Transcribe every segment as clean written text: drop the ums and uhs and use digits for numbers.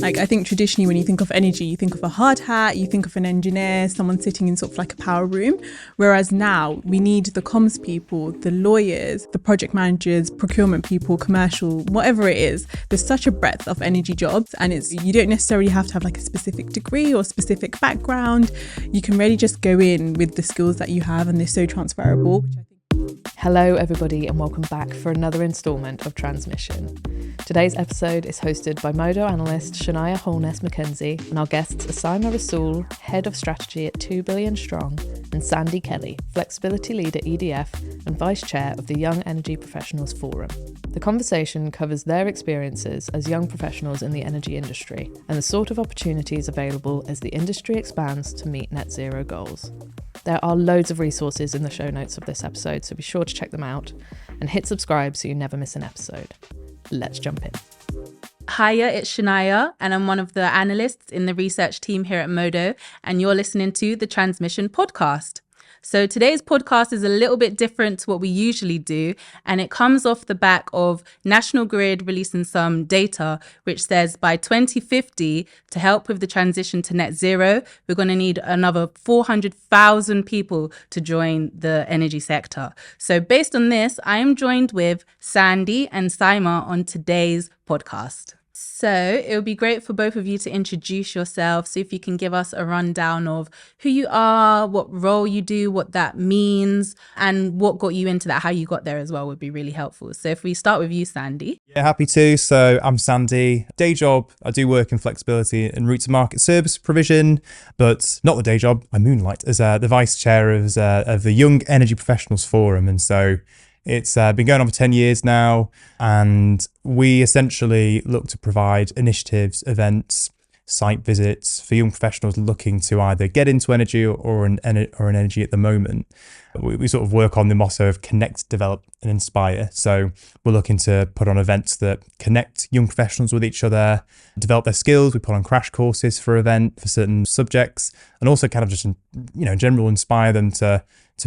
Like, I think traditionally when you think of energy, you think of a hard hat, you think of an engineer, someone sitting in sort of like a power room. Whereas now we need the comms people, the lawyers, the project managers, procurement people, commercial, whatever it is. There's such a breadth of energy jobs, and you don't necessarily have to have like a specific degree or specific background. You can really just go in with the skills that you have, and they're so transferable, which I think. Hello everybody, and welcome back for another instalment of Transmission. Today's episode is hosted by Modo analyst Shania Holness-McKenzie, and our guests are Saima Rasool, Head of Strategy at 2 Billion Strong, and Sandy Kelly, Flexibility Lead at EDF and Vice Chair of the Young Energy Professionals Forum. The conversation covers their experiences as young professionals in the energy industry and the sort of opportunities available as the industry expands to meet net zero goals. There are loads of resources in the show notes of this episode, so be sure to check them out and hit subscribe so you never miss an episode. Let's jump in. Hiya, it's Shania, and I'm one of the analysts in the research team here at Modo, and you're listening to the Transmission podcast. So today's podcast is a little bit different to what we usually do, and it comes off the back of National Grid releasing some data which says by 2050, to help with the transition to net zero, we're going to need another 400,000 people to join the energy sector. So based on this, I am joined with Sandy and Saima on today's podcast. So it would be great for both of you to introduce yourselves. So if you can give us a rundown of who you are, what role you do, what that means, and what got you into that, how you got there as well would be really helpful. So if we start with you, Sandy. Yeah, happy to. So I'm Sandy. Day job, I do work in flexibility and route to market service provision, but not the day job. I moonlight as the vice chair of the Young Energy Professionals Forum. And so it's been going on for 10 years now, and we essentially look to provide initiatives, events, site visits for young professionals looking to either get into energy or an energy at the moment. We sort of work on the motto of connect, develop and inspire. So we're looking to put on events that connect young professionals with each other, develop their skills. We put on crash courses for certain subjects, and also kind of just, general inspire them to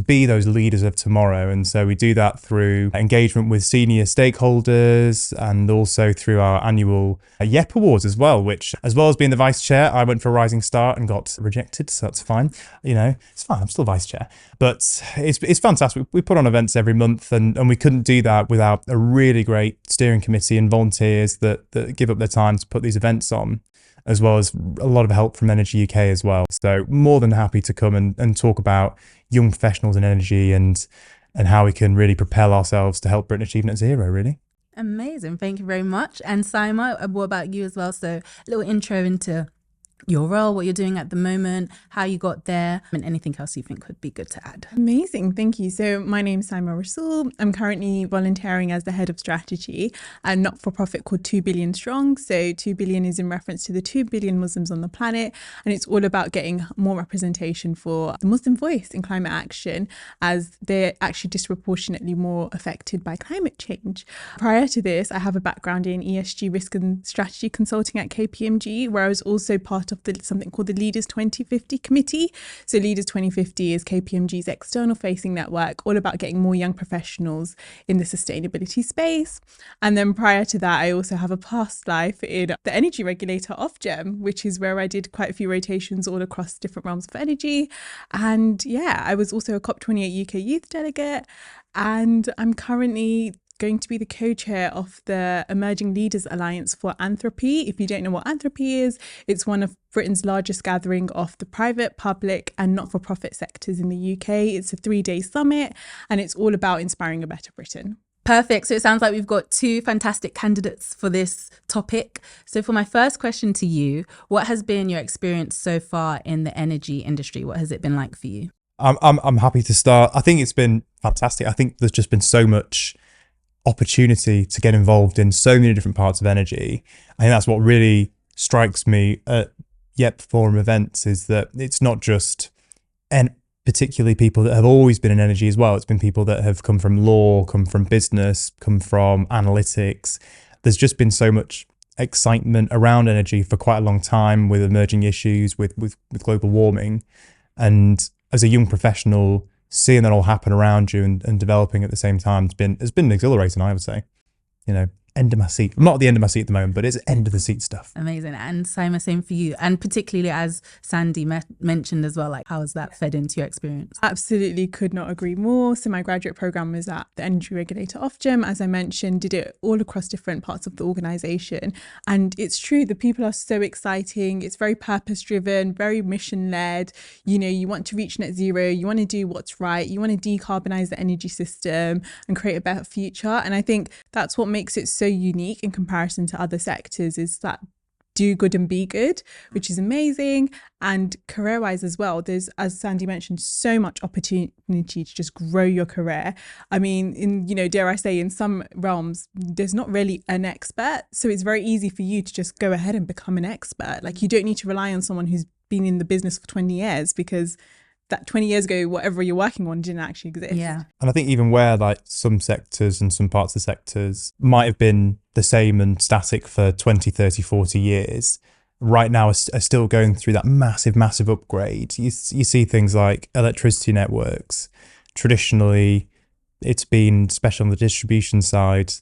be those leaders of tomorrow. And so we do that through engagement with senior stakeholders and also through our annual YEP Awards as well, which, as well as being the vice chair, I went for a rising start and got rejected. So that's fine. It's fine. I'm still vice chair, but it's fantastic. We put on events every month, and we couldn't do that without a really great steering committee and volunteers that give up their time to put these events on, as well as a lot of help from Energy UK as well. So more than happy to come and talk about young professionals in energy and how we can really propel ourselves to help Britain achieve net zero, really. Amazing. Thank you very much. And Saima, what about you as well? So a little intro into your role, what you're doing at the moment, how you got there, and anything else you think would be good to add. Amazing. Thank you. So my name is Saima Rasool. I'm currently volunteering as the head of strategy at a not-for-profit called 2 Billion Strong. So 2 billion is in reference to the 2 billion Muslims on the planet. And it's all about getting more representation for the Muslim voice in climate action, as they're actually disproportionately more affected by climate change. Prior to this, I have a background in ESG risk and strategy consulting at KPMG, where I was also part of something called the Leaders 2050 committee. So Leaders 2050 is KPMG's external facing network, all about getting more young professionals in the sustainability space. And then prior to that, I also have a past life in the energy regulator Ofgem, which is where I did quite a few rotations all across different realms of energy. And yeah, I was also a COP28 UK youth delegate, and I'm currently going to be the co-chair of the Emerging Leaders Alliance for Anthropy. If you don't know what Anthropy is, it's one of Britain's largest gathering of the private, public and not-for-profit sectors in the UK. It's a 3-day summit, and it's all about inspiring a better Britain. Perfect. So it sounds like we've got two fantastic candidates for this topic. So for my first question to you, what has been your experience so far in the energy industry? What has it been like for you? I'm happy to start. I think it's been fantastic. I think there's just been so much opportunity to get involved in so many different parts of energy. I think that's what really strikes me at YEP Forum events, is that it's not just particularly people that have always been in energy as well. It's been people that have come from law, come from business, come from analytics. There's just been so much excitement around energy for quite a long time, with emerging issues, with global warming. And as a young professional, seeing that all happen around you and developing at the same time has been exhilarating, I would say. end of my seat. I'm not at the end of my seat at the moment, but it's end of the seat stuff. Amazing. And Saima, same for you. And particularly as Sandy mentioned as well, like how has that fed into your experience? Absolutely could not agree more. So my graduate program was at the Energy Regulator Ofgem, as I mentioned, did it all across different parts of the organisation. And it's true, the people are so exciting. It's very purpose driven, very mission led. You know, you want to reach net zero, you want to do what's right, you want to decarbonise the energy system and create a better future. And I think that's what makes it so unique in comparison to other sectors, is that do good and be good, which is amazing. And career wise as well, there's, as Sandy mentioned, so much opportunity to just grow your career. I mean, in, you know, dare I say, in some realms, there's not really an expert. So it's very easy for you to just go ahead and become an expert. Like, you don't need to rely on someone who's been in the business for 20 years, because that 20 years ago, whatever you're working on didn't actually exist. Yeah. And I think even where like some sectors and some parts of the sectors might have been the same and static for 20, 30, 40 years, right now are still going through that massive upgrade. You see things like electricity networks. Traditionally, it's been, especially on the distribution side,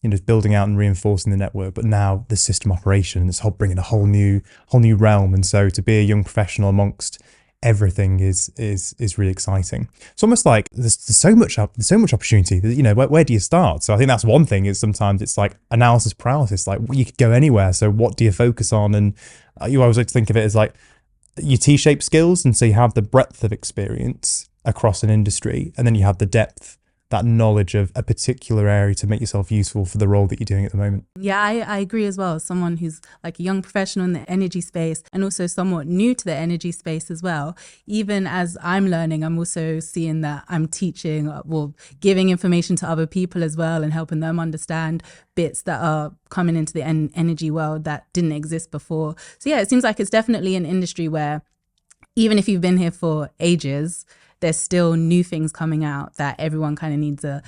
you know, building out and reinforcing the network, but now the system operation, it's bringing a whole new realm. And so to be a young professional amongst everything is really exciting. It's almost like there's so much opportunity. You know, where do you start? So I think that's one thing, is sometimes it's like analysis paralysis. Like, you could go anywhere. So what do you focus on? And you always like to think of it as like your T-shaped skills, and so you have the breadth of experience across an industry, and then you have the depth, that knowledge of a particular area to make yourself useful for the role that you're doing at the moment. Yeah, I agree as well. As someone who's like a young professional in the energy space, and also somewhat new to the energy space as well. Even as I'm learning, I'm also seeing that I'm teaching, well, giving information to other people as well, and helping them understand bits that are coming into the energy world that didn't exist before. So yeah, it seems like it's definitely an industry where even if you've been here for ages, there's still new things coming out that everyone kind of needs a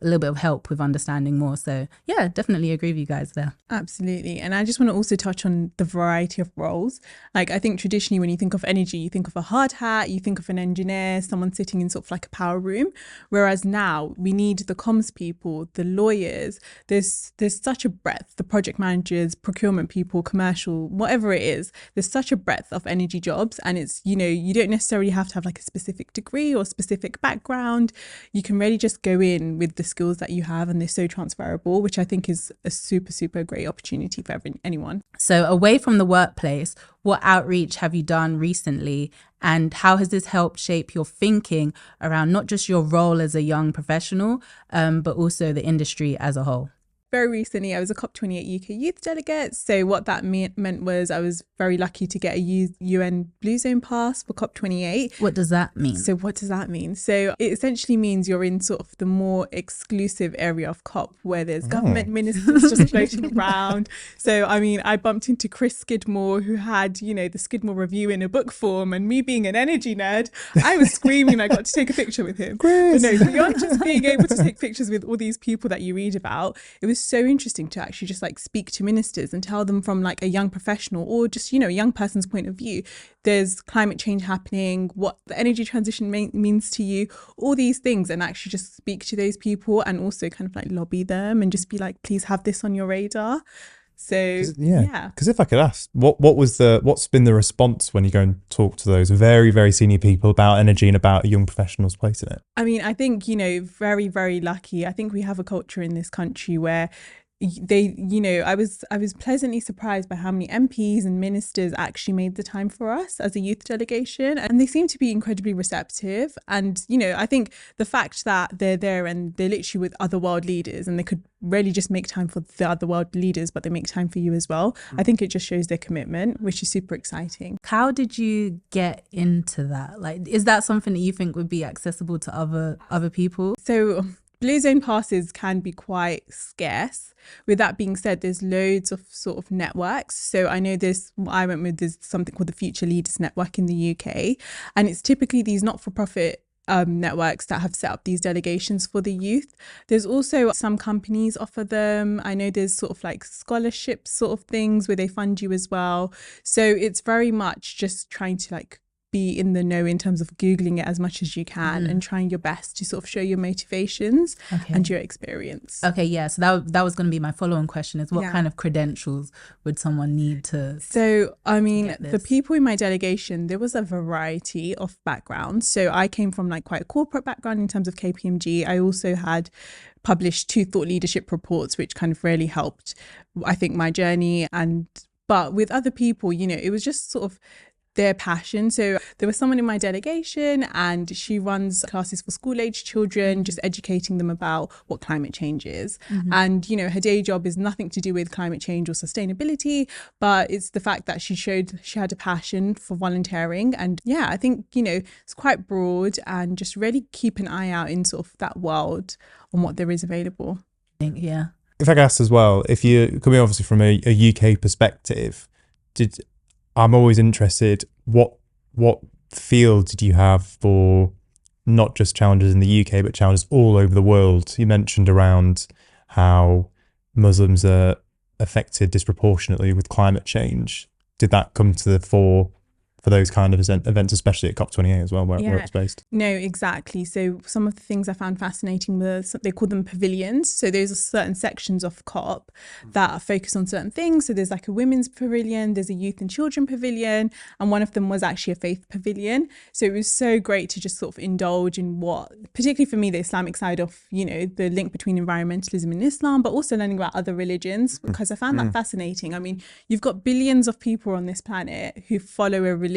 little bit of help with understanding more. So yeah, definitely agree with you guys there. Absolutely. And I just want to also touch on the variety of roles. Like, I think traditionally when you think of energy, you think of a hard hat, you think of an engineer, someone sitting in sort of like a power room. Whereas now we need the comms people, the lawyers, there's such a breadth, the project managers, procurement people, commercial, whatever it is, there's such a breadth of energy jobs. And it's, you know, you don't necessarily have to have like a specific degree or specific background. You can really just go in with the skills that you have, and they're so transferable, which I think is a super great opportunity for anyone. So away from the workplace, what outreach have you done recently, and how has this helped shape your thinking around not just your role as a young professional, but also the industry as a whole? Very recently, I was a COP28 UK youth delegate. So what that meant was I was very lucky to get a UN Blue Zone pass for COP28. What does that mean? So what does that mean? So it essentially means you're in sort of the more exclusive area of COP, where there's government ministers just floating around. So, I mean, I bumped into Chris Skidmore, who had, you know, the Skidmore Review in a book form, and me being an energy nerd, I was screaming I got to take a picture with him. Chris! But no, beyond just being able to take pictures with all these people that you read about, it was so interesting to actually just like speak to ministers and tell them from like a young professional, or just, you know, a young person's point of view, there's climate change happening, what the energy transition means to you, all these things, and actually just speak to those people and also kind of like lobby them and just be like, please have this on your radar. So yeah, because if I could ask, what's been the response when you go and talk to those very senior people about energy and about a young professional's place in it? I mean, I think, you know, very lucky. I think we have a culture in this country where they, you know, I was pleasantly surprised by how many MPs and ministers actually made the time for us as a youth delegation, and they seem to be incredibly receptive. And, you know, I think the fact that they're there and they're literally with other world leaders, and they could really just make time for the other world leaders, but they make time for you as well. I think it just shows their commitment, which is super exciting. How did you get into that? Like, is that something that you think would be accessible to other people? So Blue Zone passes can be quite scarce. With that being said, there's loads of sort of networks. So I know I went with there's something called the Future Leaders Network in the UK. And it's typically these not-for-profit networks that have set up these delegations for the youth. There's also some companies offer them. I know there's sort of like scholarship sort of things where they fund you as well. So it's very much just trying to like be in the know in terms of Googling it as much as you can and trying your best to sort of show your motivations and your experience. Okay, yeah. So that was going to be my follow-on question is what kind of credentials would someone need to... So, I mean, the people in my delegation, there was a variety of backgrounds. So I came from like quite a corporate background in terms of KPMG. I also had published 2 thought leadership reports, which kind of really helped, I think, my journey. But with other people, you know, it was just sort of their passion. So there was someone in my delegation and she runs classes for school age children, just educating them about what climate change is. And, you know, her day job is nothing to do with climate change or sustainability, but it's the fact that she showed she had a passion for volunteering. And yeah, I think, you know, it's quite broad and just really keep an eye out in sort of that world on what there is available. Yeah. If I could ask as well, if you're coming obviously from a UK perspective, I'm always interested, what field did you have for not just challenges in the UK, but challenges all over the world? You mentioned around how Muslims are affected disproportionately with climate change. Did that come to the fore for those kind of events, especially at COP28 as well, where it's based? No, exactly. So some of the things I found fascinating was they call them pavilions. So those are certain sections of COP that focus on certain things. So there's like a women's pavilion, there's a youth and children pavilion, and one of them was actually a faith pavilion. So it was so great to just sort of indulge in what, particularly for me, the Islamic side of, you know, the link between environmentalism and Islam, but also learning about other religions, because I found that fascinating. I mean, you've got billions of people on this planet who follow a religion,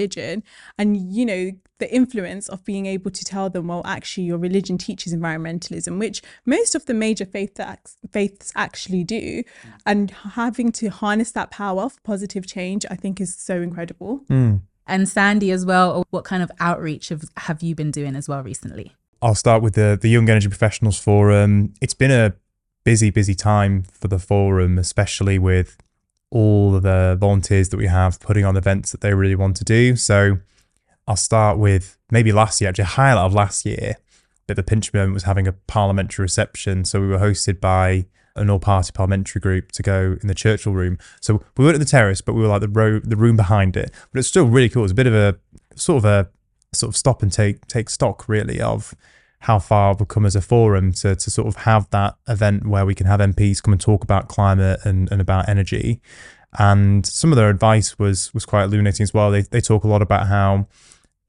and you know the influence of being able to tell them, well, actually your religion teaches environmentalism, which most of the major faiths actually do, and having to harness that power for positive change, I think is so incredible. And Sandy as well, what kind of outreach have you been doing as well recently? I'll start with the Young Energy Professionals Forum. It's been a busy time for the forum, especially with all of the volunteers that we have putting on events that they really want to do. So I'll start with maybe last year, actually a highlight of last year, but the pinch moment was having a parliamentary reception. So we were hosted by an all-party parliamentary group to go in the Churchill room. So we weren't at the terrace, but we were like the room behind it. But it's still really cool. It's a bit of a sort of stop and take stock really of how far we've come as a forum to sort of have that event where we can have MPs come and talk about climate and about energy. And some of their advice was quite illuminating as well. They talk a lot about how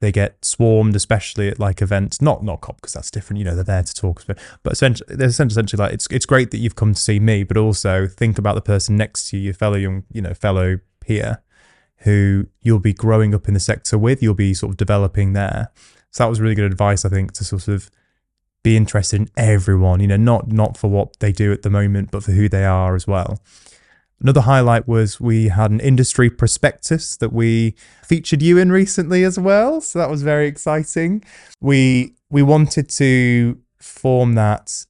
they get swarmed, especially at like events, not COP because that's different, you know, they're there to talk, but essentially they're essentially like, it's great that you've come to see me, but also think about the person next to you, your fellow peer, who you'll be growing up in the sector with, you'll be sort of developing there. So that was really good advice, I think, to sort of be interested in everyone, you know, not for what they do at the moment, but for who they are as well. Another highlight was we had an industry prospectus that we featured you in recently as well. So that was very exciting. We wanted to form that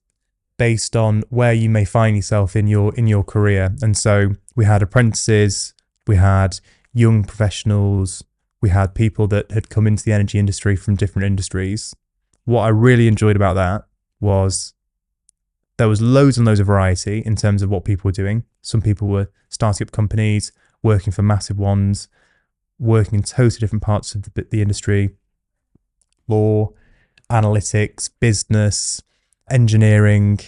based on where you may find yourself in your career. And so we had apprentices, we had young professionals, we had people that had come into the energy industry from different industries. What I really enjoyed about that was there was loads and loads of variety in terms of what people were doing. Some people were starting up companies, working for massive ones, working in totally different parts of the industry, law, analytics, business, engineering.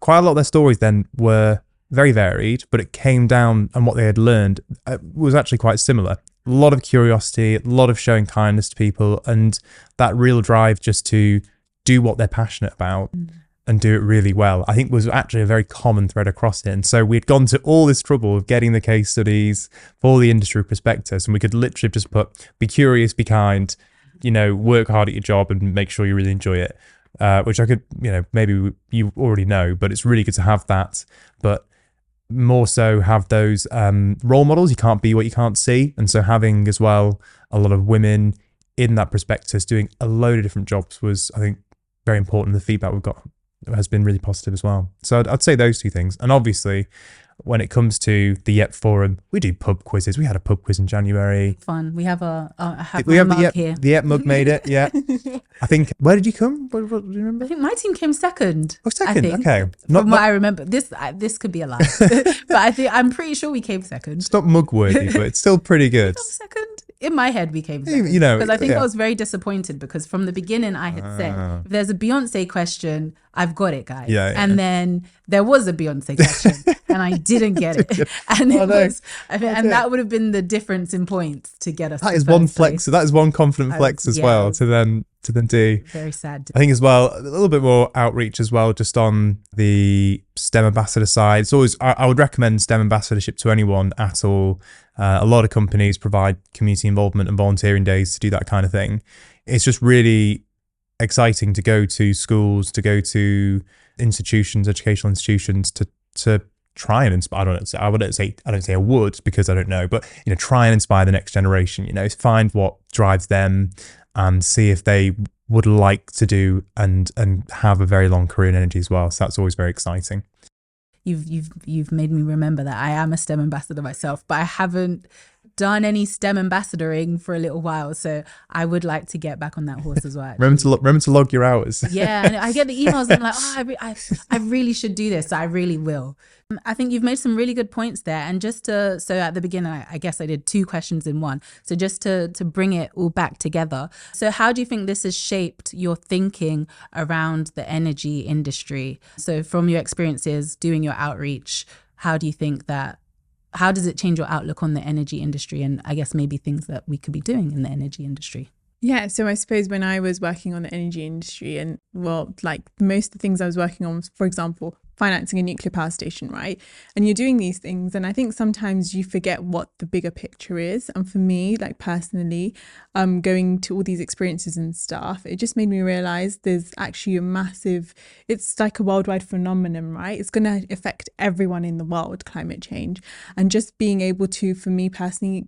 Quite a lot of their stories then were very varied, but it came down and what they had learned was actually quite similar. A lot of curiosity, a lot of showing kindness to people, and that real drive just to do what they're passionate about and do it really well, I think was actually a very common thread across it. And so we'd gone to all this trouble of getting the case studies for the industry prospectus, and we could literally just put, be curious, be kind, you know, work hard at your job and make sure you really enjoy it, which I could, you know, maybe you already know, but it's really good to have that. But more so have those role models. You can't be what you can't see. And so having as well a lot of women in that prospectus doing a load of different jobs was, I think, very important. The feedback we've got has been really positive as well. So I'd say those two things. And obviously, when it comes to the YEP forum, we do pub quizzes. We had a pub quiz in January. Fun. We have mug here. The YEP mug made it. Yeah. I think. Where did you come? What do you remember? I think my team came second. Oh, second. I think, okay. From what I remember, this could be a lie, but I'm pretty sure we came second. It's not mug worthy, but it's still pretty good. Second. in my head we came You know, because I think yeah. I was very disappointed because from the beginning I had said, if there's a Beyonce question, I've got it, guys. Yeah. And then there was a Beyonce question and I didn't get it. And it was, and that would have been the difference in points to get us. That to is one first place. flex. That is one confident flex as well to then do. Very sad. I think as well, a little bit more outreach as well, just on the STEM ambassador side. It's always, I would recommend STEM ambassadorship to anyone at all. A lot of companies provide community involvement and volunteering days to do that kind of thing. It's just really exciting to go to schools, to go to institutions, educational institutions, to try and inspire. I don't say I would because I don't know, but try and inspire the next generation. Find what drives them and see if they would like to do and have a very long career in energy as well. So that's always very exciting. You've made me remember that I am a STEM ambassador myself, but I haven't done any STEM ambassadoring for a little while, so I would like to get back on that horse as well. Remember to log your hours. Yeah, and I get the emails and I'm like, I really should do this. So I really will. I think you've made some really good points there. And so at the beginning, I guess I did 2 questions in one. So just to bring it all back together. So how do you think this has shaped your thinking around the energy industry? So from your experiences doing your outreach, how does it change your outlook on the energy industry and I guess maybe things that we could be doing in the energy industry? Yeah, so I suppose when I was working on the energy industry and most of the things I was working on, for example, financing a nuclear power station, right? And you're doing these things and I think sometimes you forget what the bigger picture is. And for me, personally, going to all these experiences and stuff, it just made me realize there's actually it's like a worldwide phenomenon, right? It's going to affect everyone in the world, climate change. And just being able to, for me personally,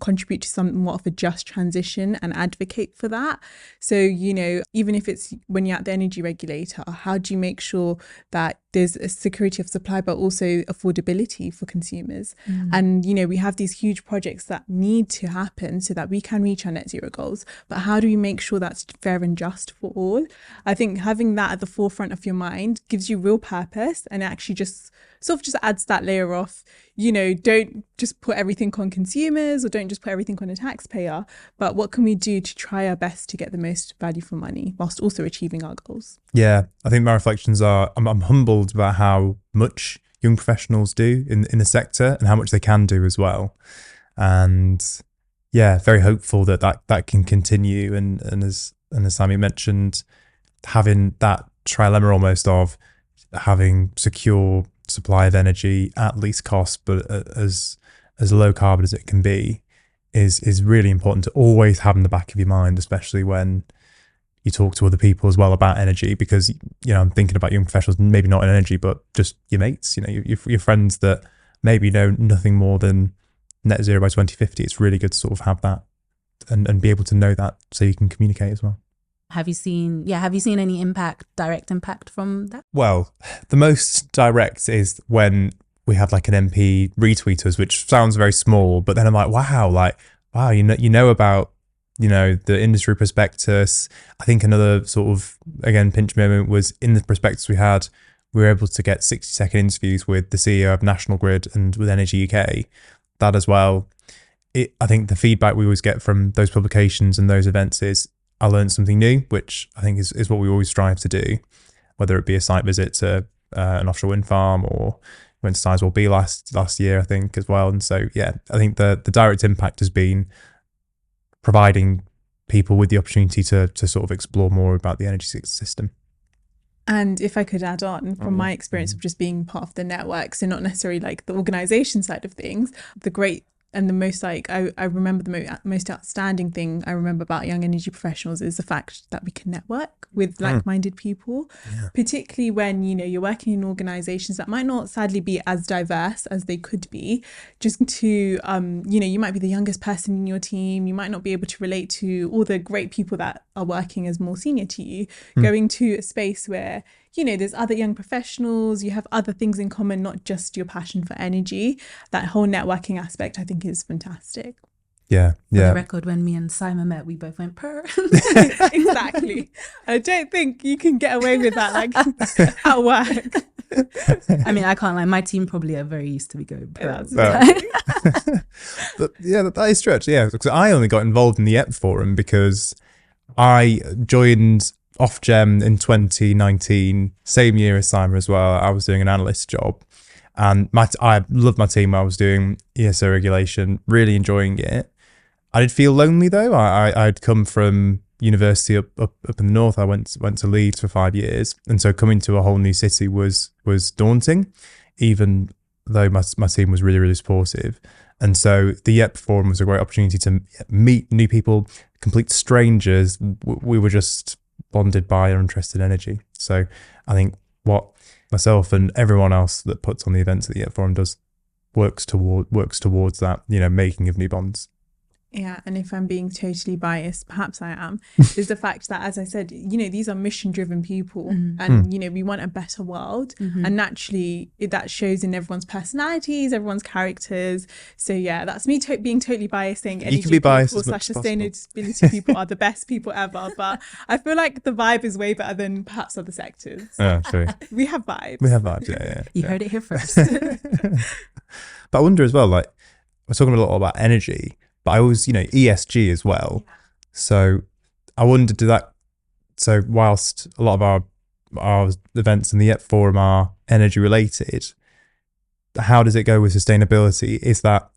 contribute to somewhat of a just transition and advocate for that. So, even if it's when you're at the energy regulator, how do you make sure that there's a security of supply, but also affordability for consumers? And, we have these huge projects that need to happen so that we can reach our net zero goals. But how do we make sure that's fair and just for all? I think having that at the forefront of your mind gives you real purpose and actually just sort of just adds that layer of, don't just put everything on consumers or don't just put everything on a taxpayer, but what can we do to try our best to get the most value for money whilst also achieving our goals? Yeah, I think my reflections are, I'm humbled about how much young professionals do in the sector and how much they can do as well. And yeah, very hopeful that can continue. And as Saima mentioned, having that trilemma almost of having secure supply of energy at least cost, but as low carbon as it can be, is really important to always have in the back of your mind, especially when you talk to other people as well about energy, because I'm thinking about young professionals, maybe not in energy, but just your mates, your friends that maybe know nothing more than net zero by 2050. It's really good to sort of have that and be able to know that so you can communicate as well. Have you seen any direct impact from that? Well, the most direct is when we have like an MP retweet us, which sounds very small, but then I'm like, wow, you know about, the industry prospectus. I think another sort of, again, pinch moment was in the prospectus we were able to get 60-second interviews with the CEO of National Grid and with Energy UK. That as well. I think the feedback we always get from those publications and those events is, I learned something new, which I think is what we always strive to do, whether it be a site visit to an offshore wind farm or went to Sizewell B last year, I think, as well. And so, yeah, I think the direct impact has been providing people with the opportunity to sort of explore more about the energy system. And if I could add on from my experience of just being part of the network, so not necessarily like the organization side of things, the great and the most I remember the most outstanding thing I remember about young energy professionals is the fact that we can network with like-minded people, particularly when, you're working in organizations that might not sadly be as diverse as they could be. Just to, you might be the youngest person in your team. You might not be able to relate to all the great people that are working as more senior to you. Going to a space where, there's other young professionals, you have other things in common, not just your passion for energy. That whole networking aspect, I think, is fantastic. Yeah. For the record, when me and Saima met, we both went purr. Exactly. I don't think you can get away with that at work. I mean, I can't lie. My team probably are very used to me going purr. That is stretch. Yeah, because I only got involved in the EP forum because I joined Ofgem in 2019, same year as Saima as well. I was doing an analyst job, and I loved my team. I was doing ESO regulation, really enjoying it. I did feel lonely though. I'd come from university up in the north. I went to Leeds for 5 years, and so coming to a whole new city was daunting, even though my team was really, really supportive. And so the YEP forum was a great opportunity to meet new people, complete strangers. We were just bonded by our interest in energy. So I think what myself and everyone else that puts on the events at the YEP forum does works towards that, making of new bonds. Yeah, and if I'm being totally biased, perhaps I am, is the fact that, as I said, these are mission-driven people, and we want a better world, and naturally that shows in everyone's personalities, everyone's characters. So yeah, that's me being totally biased, saying energy be biased people as much as sustainability people are the best people ever. But I feel like the vibe is way better than perhaps other sectors. Yeah, true. We have vibes. Yeah. You heard it here first. But I wonder as well, like, we're talking a lot about energy, but I always, ESG as well. Yeah. So I wondered, so whilst a lot of our events in the YEP forum are energy related, how does it go with sustainability? Is that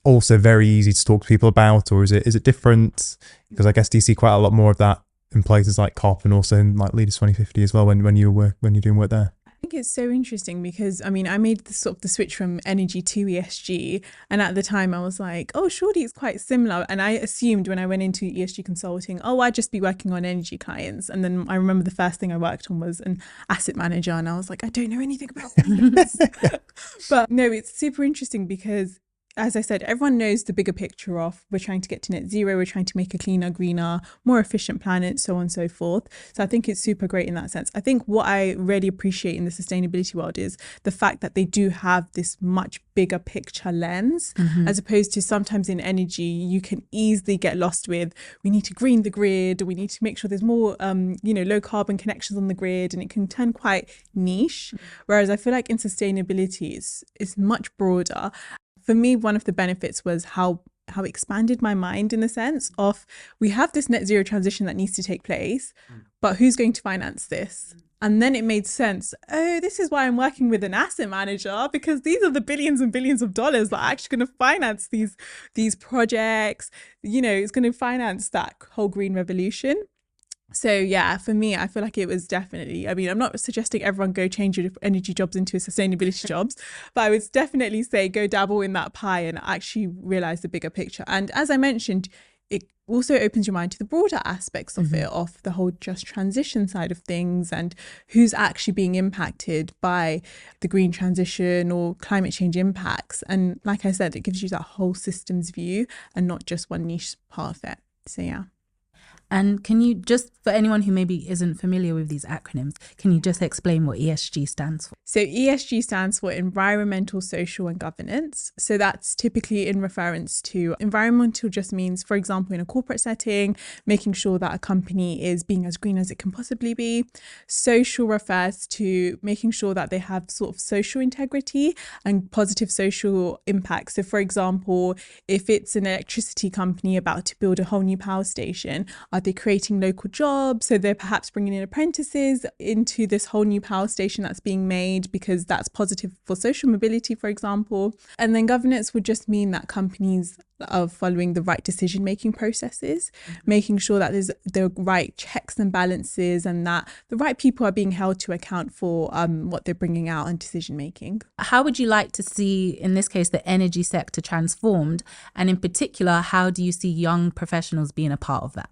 also very easy to talk to people about, or is it different? Because I guess do you see quite a lot more of that in places like COP and also in like Leaders 2050 as well when you're doing work there? I think it's so interesting because I made the switch from energy to ESG, and at the time I was like, oh, surely it's quite similar, and I assumed when I went into ESG consulting, I'd just be working on energy clients. And then I remember the first thing I worked on was an asset manager, and I was like, I don't know anything about this. But no, it's super interesting because, as I said, everyone knows the bigger picture of we're trying to get to net zero, we're trying to make a cleaner, greener, more efficient planet, so on and so forth. So I think it's super great in that sense. I think what I really appreciate in the sustainability world is the fact that they do have this much bigger picture lens, as opposed to sometimes in energy, you can easily get lost with, we need to green the grid, or we need to make sure there's more, low carbon connections on the grid, and it can turn quite niche. Whereas I feel like in sustainability, it's much broader. For me, one of the benefits was how expanded my mind, in the sense of, we have this net zero transition that needs to take place, but who's going to finance this? And then it made sense. Oh, this is why I'm working with an asset manager, because these are the billions and billions of dollars that are actually going to finance these projects. It's going to finance that whole green revolution. So yeah, for me, I feel like it was definitely, I'm not suggesting everyone go change your energy jobs into sustainability jobs, but I would definitely say go dabble in that pie and actually realize the bigger picture. And as I mentioned, it also opens your mind to the broader aspects of it, of the whole just transition side of things, and who's actually being impacted by the green transition or climate change impacts. And like I said, it gives you that whole systems view and not just one niche part of it. So yeah. And can you just, for anyone who maybe isn't familiar with these acronyms, can you just explain what ESG stands for? So ESG stands for environmental, social and governance. So that's typically in reference to environmental, just means, for example, in a corporate setting, making sure that a company is being as green as it can possibly be. Social refers to making sure that they have sort of social integrity and positive social impact. So for example, if it's an electricity company about to build a whole new power station, are they creating local jobs? So they're perhaps bringing in apprentices into this whole new power station that's being made, because that's positive for social mobility, for example. And then governance would just mean that companies are following the right decision-making processes, making sure that there's the right checks and balances, and that the right people are being held to account for what they're bringing out and decision-making. How would you like to see, in this case, the energy sector transformed? And in particular, how do you see young professionals being a part of that?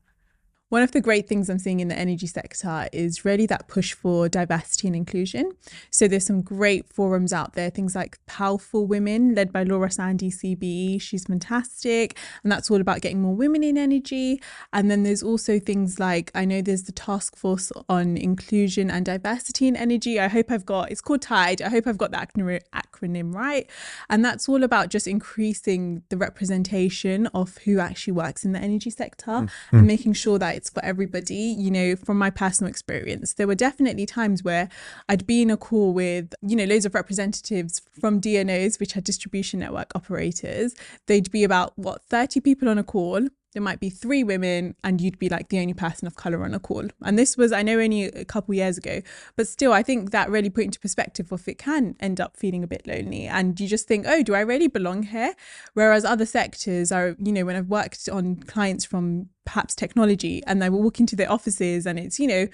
One of the great things I'm seeing in the energy sector is really that push for diversity and inclusion. So there's some great forums out there, things like Powerful Women, led by Laura Sandy CBE. She's fantastic. And that's all about getting more women in energy. And then there's also things like, I know there's the Task Force on Inclusion and Diversity in Energy. It's called TIDE. I hope I've got the acronym right. And that's all about just increasing the representation of who actually works in the energy sector and making sure that insights for everybody. You know, from my personal experience, there were definitely times where I'd be in a call with, you know, loads of representatives from DNOs, which are distribution network operators. They'd be about 30 people on a call. There might be 3 women and you'd be like the only person of colour on a call. And this was, I know, only a couple years ago, but still, I think that really put into perspective of it can end up feeling a bit lonely. And you just think, oh, do I really belong here? Whereas other sectors are, you know, when I've worked on clients from perhaps technology and I will walk into their offices and it's, you know,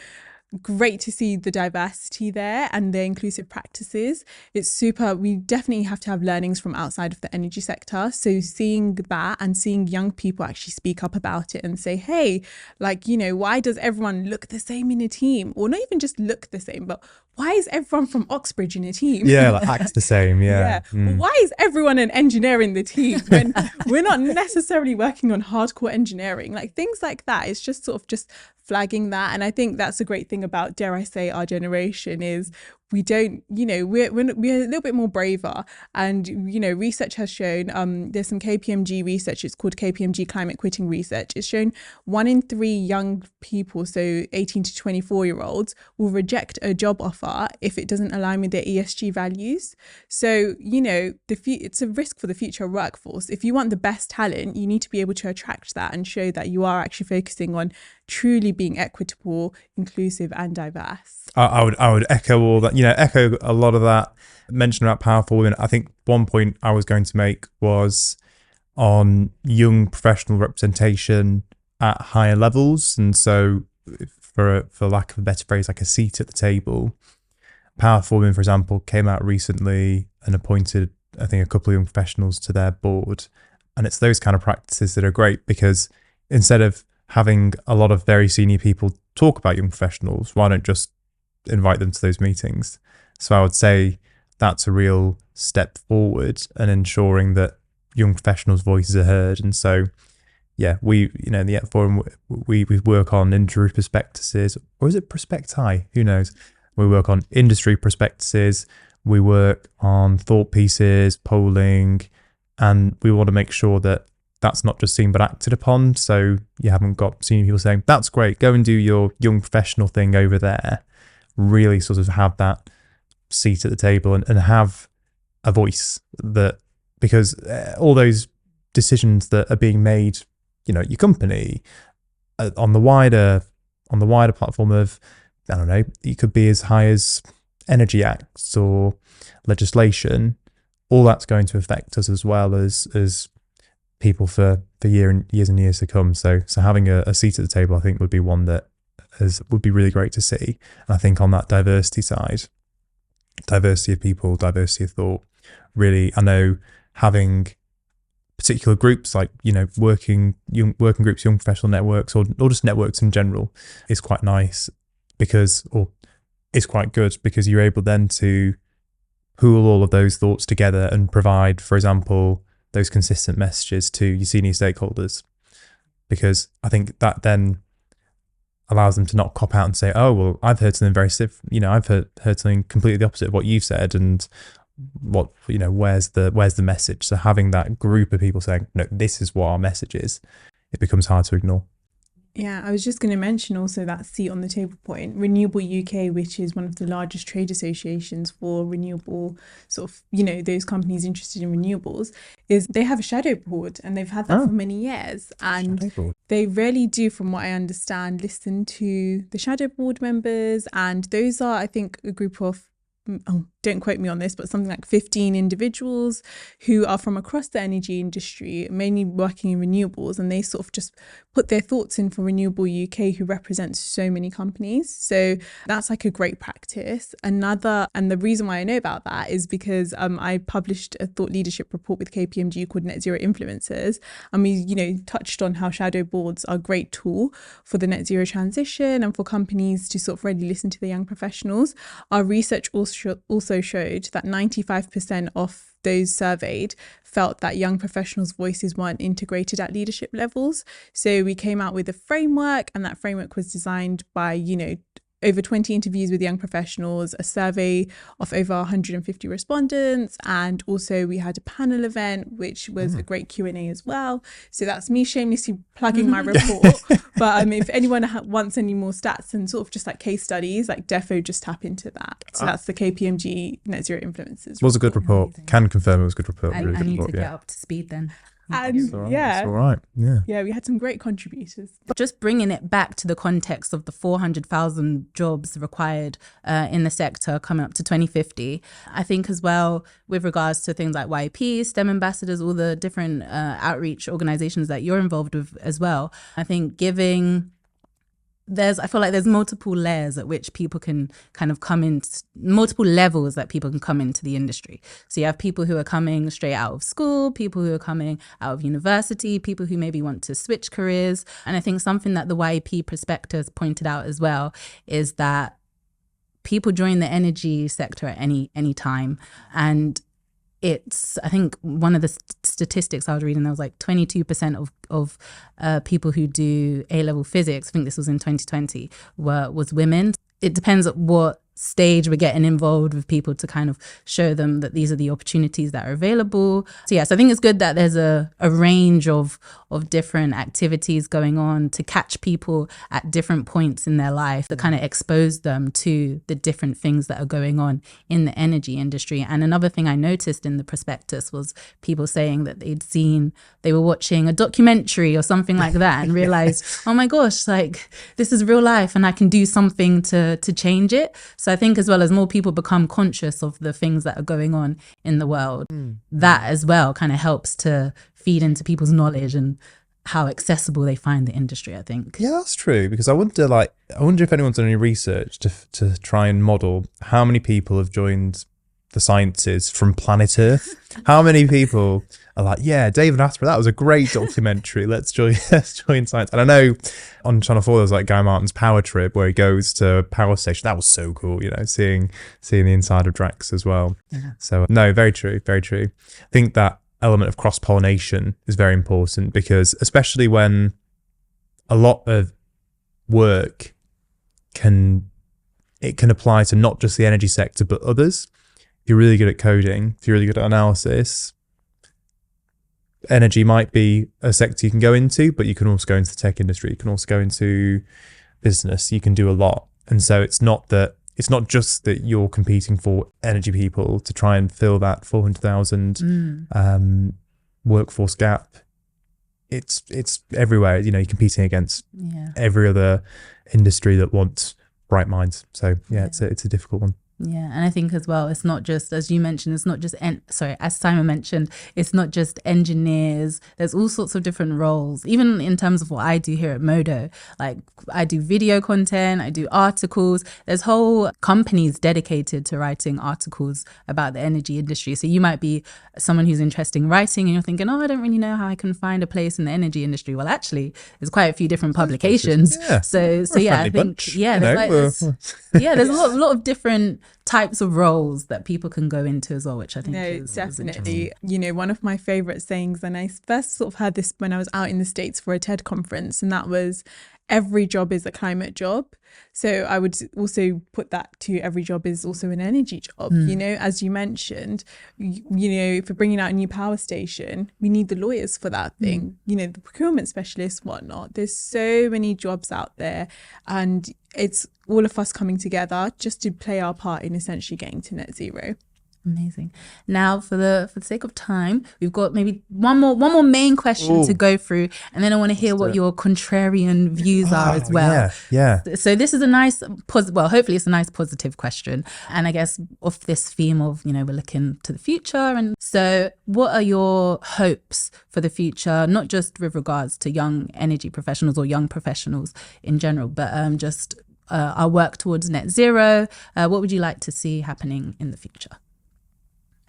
great to see the diversity there and the inclusive practices. It's super. We definitely have to have learnings from outside of the energy sector. So seeing that and seeing young people actually speak up about it and say, hey, like, you know, why does everyone look the same in a team? Or not even just look the same, but why is everyone from Oxbridge in a team? Yeah, like act the same. Yeah. Why is everyone an engineer in the team when we're not necessarily working on hardcore engineering? Like things like that. It's just sort of just flagging that. And I think that's a great thing about, dare I say, our generation is we don't, you know, we're a little bit more braver. And, you know, research has shown, there's some KPMG research, it's called KPMG climate quitting research. It's shown 1 in 3 young people, so 18 to 24-year-olds, will reject a job offer if it doesn't align with their ESG values. So, you know, it's a risk for the future workforce. If you want the best talent, you need to be able to attract that and show that you are actually focusing on truly being equitable, inclusive and diverse. I would echo all that, you know, echo a lot of that mention about powerful women. I think one point I was going to make was on young professional representation at higher levels. And so for lack of a better phrase, like a seat at the table. Powerful Women, for example, came out recently and appointed, I think, a couple of young professionals to their board. And it's those kind of practices that are great because instead of having a lot of very senior people talk about young professionals, why don't just invite them to those meetings? So I would say that's a real step forward and ensuring that young professionals' voices are heard. And so, yeah, we, you know, in the Forum, we work on industry prospectuses, or is it prospecti? Who knows? We work on industry prospectuses, we work on thought pieces, polling, and we want to make sure that that's not just seen but acted upon. So you haven't got senior people saying, that's great, go and do your young professional thing over there. Really sort of have that seat at the table and have a voice, that because all those decisions that are being made, you know, your company on the wider platform of, I don't know, it could be as high as energy acts or legislation, all that's going to affect us as well as people for years and years to come. So having a seat at the table, I think, would be one that would be really great to see. And I think on that diversity side, diversity of people, diversity of thought, really, I know having particular groups like, you know, working groups, young professional networks, or just networks in general is quite nice or it's quite good because you're able then to pool all of those thoughts together and provide, for example, those consistent messages to your senior stakeholders. Because I think that then allows them to not cop out and say, oh, well, I've heard something very you know, I've heard something completely the opposite of what you've said, and what, you know, where's the message? So having that group of people saying, no, this is what our message is, it becomes hard to ignore. Yeah, I was just going to mention also that seat on the table point. Renewable UK, which is one of the largest trade associations for renewable, sort of, you know, those companies interested in renewables, is they have a shadow board, and they've had that for many years. And they really do, from what I understand, listen to the shadow board members. And those are, I think, a group of, don't quote me on this, but something like 15 individuals who are from across the energy industry, mainly working in renewables, and they sort of just put their thoughts in for Renewable UK, who represents so many companies. So that's like a great practice. And the reason why I know about that is because I published a thought leadership report with KPMG called Net Zero Influencers, and we, you know, touched on how shadow boards are a great tool for the net zero transition and for companies to sort of really listen to the young professionals. Our research also showed that 95% of those surveyed felt that young professionals' voices weren't integrated at leadership levels. So we came out with a framework, and that framework was designed by, you know, over 20 interviews with young professionals, a survey of over 150 respondents, and also we had a panel event, which was a great Q&A as well. So that's me shamelessly plugging my report. But if anyone wants any more stats and sort of just like case studies, like defo just tap into that. So that's the KPMG Net Zero Influencers. It was a good report. Amazing. Can confirm it was a good report. I Really good need report, to get up to speed then. And It's all right. yeah, It's all right. Yeah. yeah, we had some great contributors. Just bringing it back to the context of the 400,000 jobs required in the sector coming up to 2050, I think as well with regards to things like YP, STEM ambassadors, all the different outreach organizations that you're involved with as well, I think I feel like there's multiple layers at which people can kind of come in, multiple levels that people can come into the industry. So you have people who are coming straight out of school, people who are coming out of university, people who maybe want to switch careers. And I think something that the YEP prospectus pointed out as well is that people join the energy sector at any time. And I think one of the statistics I was reading, there was like 22% of people who do A-level physics, I think this was in 2020, was women. It depends at what stage we're getting involved with people to kind of show them that these are the opportunities that are available. So yes, I think it's good that there's a range of different activities going on to catch people at different points in their life, to kind of expose them to the different things that are going on in the energy industry. And another thing I noticed in the prospectus was people saying that they were watching a documentary or something like that and realized, oh my gosh, like this is real life and I can do something to change it. So I think as well as more people become conscious of the things that are going on in the world, that as well kind of helps to feed into people's knowledge and how accessible they find the industry, I think. Yeah, that's true. Because I wonder if anyone's done any research to try and model how many people have joined the sciences from planet Earth. How many people are like, yeah, David Attenborough, that was a great documentary. Let's join science. And I know on Channel 4 there was like Guy Martin's Power Trip where he goes to a power station. That was so cool, seeing the inside of Drax as well. Yeah. So no, very true, very true. I think that element of cross-pollination is very important because especially when a lot of work can apply to not just the energy sector but others. If you're really good at coding, if you're really good at analysis, energy might be a sector you can go into, but you can also go into the tech industry. You can also go into business. You can do a lot. And so it's not just that you're competing for energy people to try and fill that 400,000 workforce gap. It's everywhere. You're competing against every other industry that wants bright minds. So it's a difficult one. Yeah, and I think as well, it's not just, as you mentioned, it's not just, as Simon mentioned, it's not just engineers. There's all sorts of different roles, even in terms of what I do here at Modo. Like I do video content, I do articles. There's whole companies dedicated to writing articles about the energy industry. So you might be someone who's interested in writing and you're thinking, I don't really know how I can find a place in the energy industry. Well, actually, there's quite a few different publications. Yeah. So yeah, I think, bunch, there's a lot of different types of roles that people can go into as well, which I think is definitely. One of my favorite sayings, and I first sort of heard this when I was out in the States for a TED conference, and that was, every job is a climate job. So I would also put that to every job is also an energy job. As you mentioned, if we're bringing out a new power station, we need the lawyers for that thing, the procurement specialists, whatnot. There's so many jobs out there, and it's all of us coming together just to play our part in essentially getting to net zero. Amazing. Now, for the sake of time, we've got maybe one more main question to go through, and then I want to hear what your contrarian views are as well. Yeah. So this is a nice, hopefully it's a nice positive question, and I guess off this theme of we're looking to the future. And so, what are your hopes for the future? Not just with regards to young energy professionals or young professionals in general, but just our work towards net zero. What would you like to see happening in the future?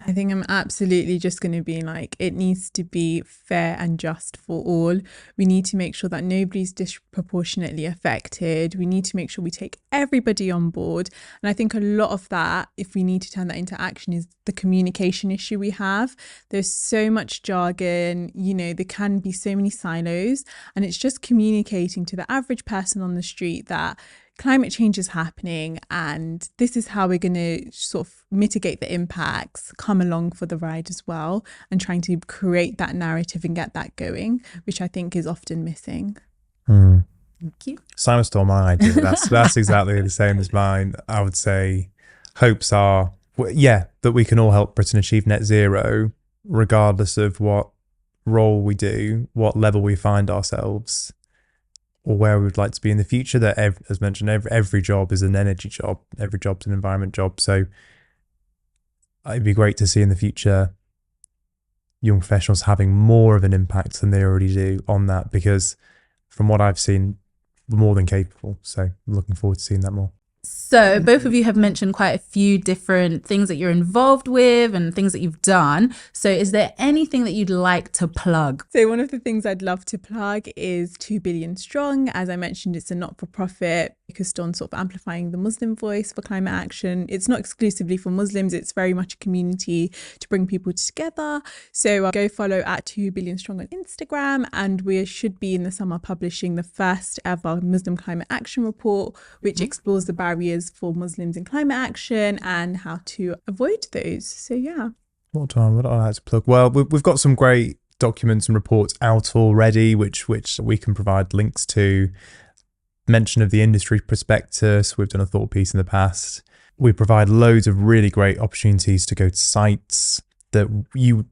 I think I'm absolutely just going to be like, it needs to be fair and just for all. We need to make sure that nobody's disproportionately affected. We need to make sure we take everybody on board. And I think a lot of that, if we need to turn that into action, is the communication issue we have. There's so much jargon, there can be so many silos, and it's just communicating to the average person on the street that climate change is happening and this is how we're going to sort of mitigate the impacts, come along for the ride as well, and trying to create that narrative and get that going, which I think is often missing. Mm. Thank you. Simon stole my idea. That's exactly the same as mine. I would say hopes are, that we can all help Britain achieve net zero, regardless of what role we do, what level we find ourselves, or where we would like to be in the future. That, as mentioned, every job is an energy job, every job's an environment job. So it'd be great to see in the future young professionals having more of an impact than they already do on that, because from what I've seen, we're more than capable. So I'm looking forward to seeing that more. So both of you have mentioned quite a few different things that you're involved with and things that you've done. So is there anything that you'd like to plug? So one of the things I'd love to plug is 2 Billion Strong. As I mentioned, it's a not-for-profit focused on sort of amplifying the Muslim voice for climate action. It's not exclusively for Muslims. It's very much a community to bring people together. So go follow at 2 Billion Strong on Instagram. And we should be in the summer publishing the first ever Muslim Climate Action Report, which explores the barriers for Muslims in climate action and how to avoid those. So yeah. What I like to plug? Well, we've got some great documents and reports out already, which we can provide links to. Mention of the industry prospectus. We've done a thought piece in the past. We provide loads of really great opportunities to go to sites that you'd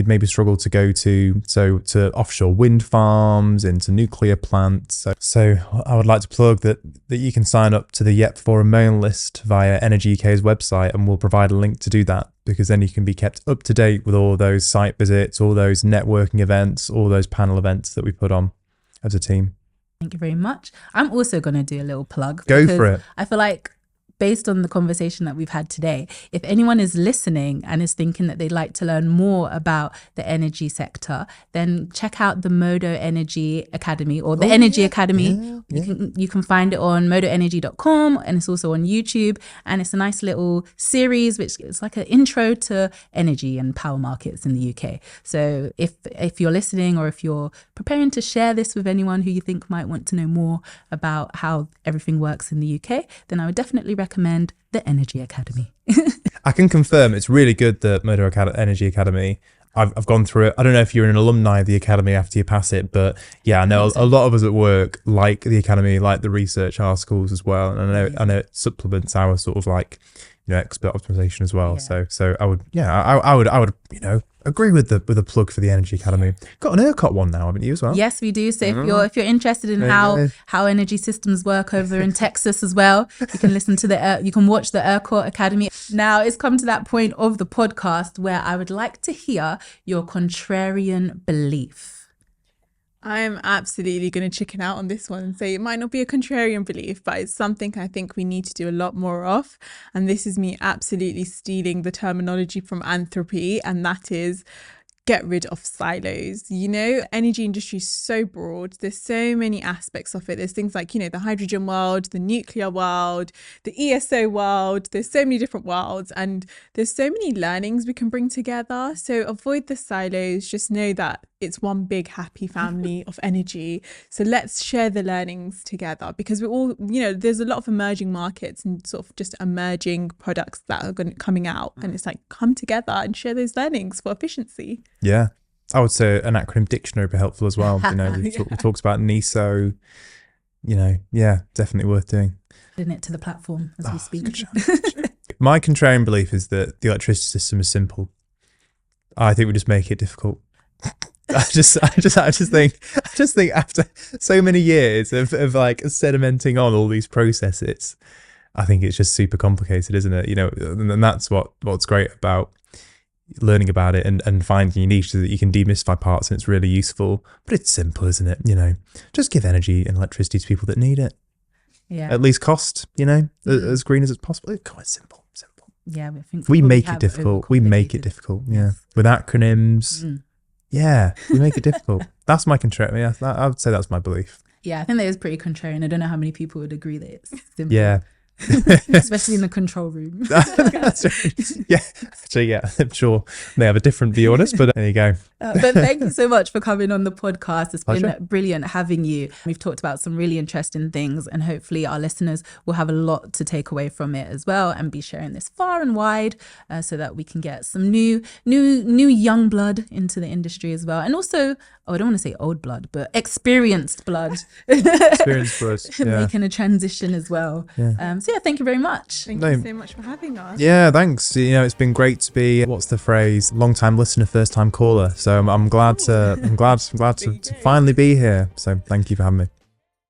maybe struggle to go to. So to offshore wind farms, into nuclear plants. So I would like to plug that you can sign up to the Yep Forum mailing list via Energy UK's website, and we'll provide a link to do that, because then you can be kept up to date with all those site visits, all those networking events, all those panel events that we put on as a team. Thank you very much. I'm also going to do a little plug. Go for it. I feel like, based on the conversation that we've had today, if anyone is listening and is thinking that they'd like to learn more about the energy sector, then check out the Modo Energy Academy, or the Energy Academy. You can find it on modoenergy.com, and it's also on YouTube. And it's a nice little series, which is like an intro to energy and power markets in the UK. So if you're listening, or if you're preparing to share this with anyone who you think might want to know more about how everything works in the UK, then I would definitely recommend the Energy Academy. I can confirm it's really good, the Modo Energy Academy. I've gone through it. I don't know if you're an alumni of the academy after you pass it, but yeah, I know a lot of us at work like the academy, like the research articles as well, and I know it supplements our sort of like, expert optimization as well. Yeah. So I would agree with the plug for the Energy Academy. Got an ERCOT one now, haven't you, as well? Yes, we do. So if you're interested in how energy systems work over in Texas as well, you can listen to you can watch the ERCOT Academy. Now it's come to that point of the podcast where I would like to hear your contrarian belief. I'm absolutely going to chicken out on this one and say it might not be a contrarian belief, but it's something I think we need to do a lot more of. And this is me absolutely stealing the terminology from Anthropy, and that is get rid of silos. Energy industry is so broad. There's so many aspects of it. There's things like, the hydrogen world, the nuclear world, the ESO world. There's so many different worlds, and there's so many learnings we can bring together. So avoid the silos. Just know that it's one big happy family of energy. So let's share the learnings together, because we're all, there's a lot of emerging markets and sort of just emerging products that are coming out. And it's like, come together and share those learnings for efficiency. Yeah. I would say an acronym dictionary would be helpful as well. We talks about NESO, definitely worth doing. Adding it to the platform as we speak. My contrarian belief is that the electricity system is simple. I think we just make it difficult. I just think after so many years of like sedimenting on all these processes, I think it's just super complicated, isn't it? And that's what's great about learning about it and finding your niche, so that you can demystify parts, and it's really useful. But it's simple, isn't it? Just give energy and electricity to people that need it. Yeah. At least cost, as green as it's possible. It's quite simple. Yeah, I think we make it difficult. We make it difficult. Yeah, with acronyms. Yeah, we make it difficult. That's my contrarian. Yeah, I would say that's my belief. Yeah, I think that is pretty contrarian. I don't know how many people would agree that it's simple. Yeah. Especially in the control room. That's right. Yeah, actually, yeah, I'm sure they have a different view on us, but there you go. But thank you so much for coming on the podcast. It's Pleasure. been brilliant having you. We've talked about some really interesting things, and hopefully our listeners will have a lot to take away from it as well, and be sharing this far and wide, so that we can get some new young blood into the industry as well. And also, I don't want to say old blood, but experienced blood. Experience for us. Yeah. Making a transition as well. So yeah, thank you very much. Thank you so much for having us. Yeah, thanks. It's been great to be, what's the phrase, long time listener, first time caller. So I'm glad to finally be here. So thank you for having me.